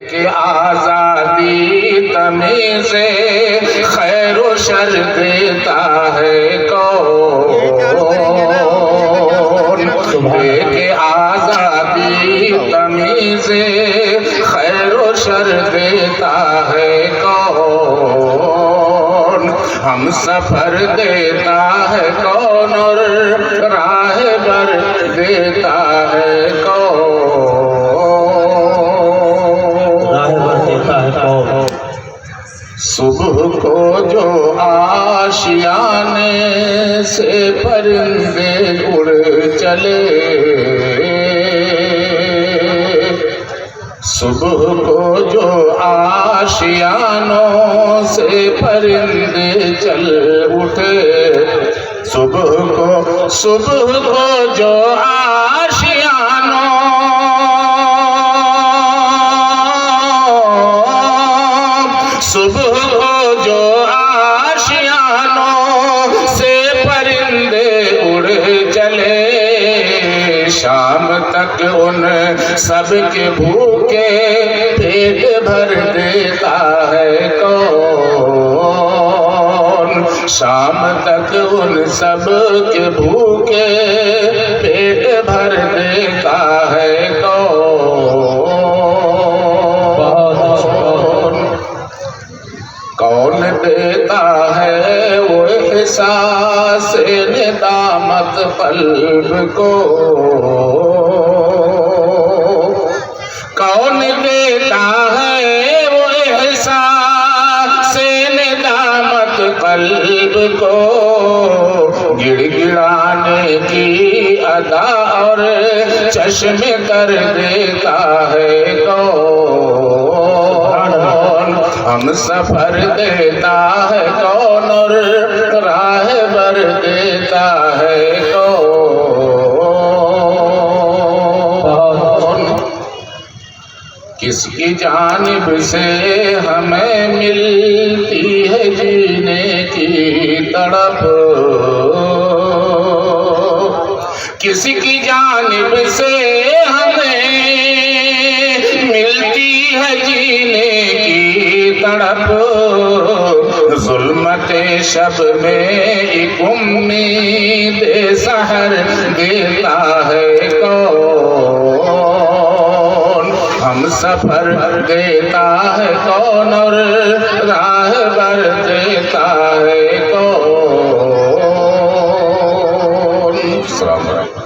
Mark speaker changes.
Speaker 1: کہ آزادی تمیز خیر و شر دیتا ہے کون، کہ آزادی تمیز خیر و شر دیتا ہے کون، ہم سفر دیتا ہے کون اور راہ بر دیتا ہے کون، صبح کو جو آشیانے سے پرندے اڑ چلے، صبح کو جو آشیانوں سے پرندے چل اٹھے، صبح کو جو صبح کو جو آشیانوں سے پرندے اڑ چلے، شام تک ان سب کے بھوکے پیٹ بھر دیتا ہے کون، شام تک ان سب کے بھوکے پیٹ بھر دیتا ہے کون دیتا ہے وہ احساس ندامت قلب کو، کون دیتا ہے وہ احساس ندامت قلب کو، گڑ گڑانے کی ادا اور چشم کر دیتا ہے کون، ہم سفر دیتا ہے کون اور راہ بر دیتا ہے کون، کس کی جانب سے ہمیں ملتی ہے جینے کی تڑپ، کس کی جانب سے ہمیں ملتی ہے جینے کی تڑپ، ظلمت شب میں ایک امید سحر دیتا ہے کون، ہم سفر دیتا ہے کون اور راہ بر دیتا ہے کون۔ السلام علیکم۔